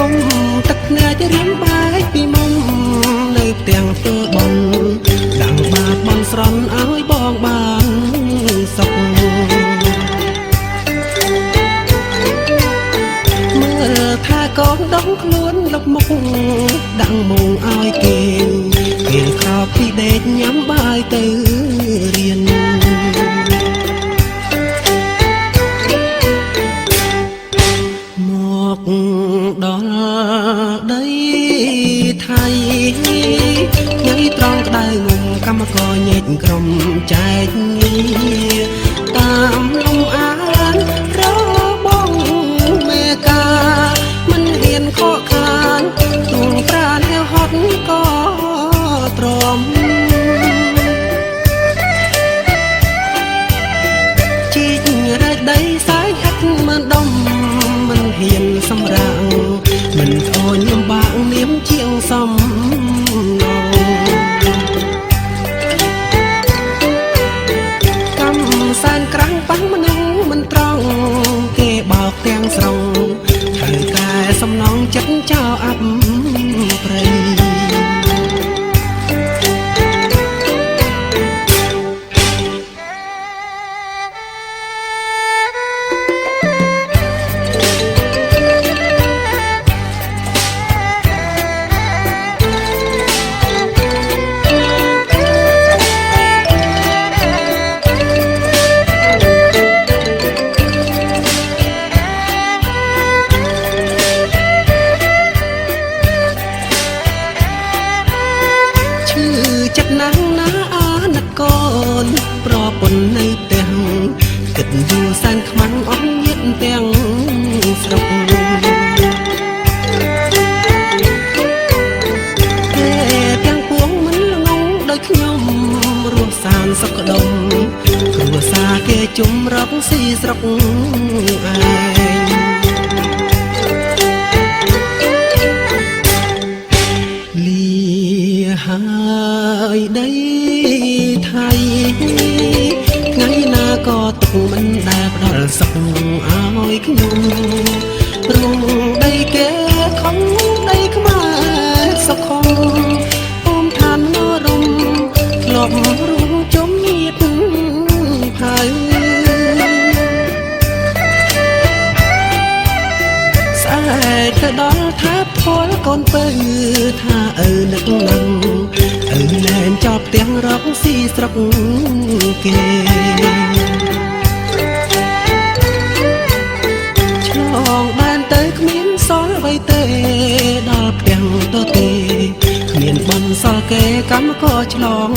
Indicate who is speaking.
Speaker 1: កុំទឹកភ្នែករៀងបែកពីមុំនៅទាំងធ្វើបងដាំងបាតបងស្រន់ឲ្យបងបានសុខមើលថាកូនដងខ្លួនលុបមុខដាក់មុងឲ្យគេក្រោកពីដេកញ៉ាំបាយទៅរៀនមកដល់ដីថៃថ្ងៃត្រង់ក្តៅងំកម្មករញែកក្រុមចែកងារតាមលំអានរបងមេកាមិនហ៊ានខកខានទួងប្រានហេវហត់ក៏ទ្រាំជីករែកដីសាយហាត់មិនដុំមិនហ៊ានសម្រាំងមិនធូរលំបាកនាមជាងសំណងកម្មសានក្រាំងប៉ះមនុស្សមិនត្រង់គេបោកទាំងស្រុងហើយកែសំណងចិត្តចោលអាប់ព្រៃចិត្តណាស់ណាអាណកូនប្រពន្ធនៅទាំងគិតយូរសែនខ្មាំងអស់ញាតទាំងស្រុកគេទាំងពួងមិនល្ងងដោយខ្ញុំរស់សានសុខដុមគ្រួសារគេជុំរកស៊ីស្រុកឯងហើយដីថៃថ្ងៃណាក៏ទុកមិនដែលផ្ដល់សុខឲ្យខ្ញុំព្រោះដីគេខំដីខ្មែរសុខំអូមឋាននរមធ្លាប់រួមជុំញាតផៅស្អែកទៅដល់ថាផលកូនពៅថាឪនឹកនឹងឪលែងចប់ទាំងរកស៊ីស្រុកគេឆ្លងបានទៅគ្មានសល់អ្វីទេដល់ផ្ទាំងទៅទេគ្មានបនសល់គេកម្មក៏ឆ្លង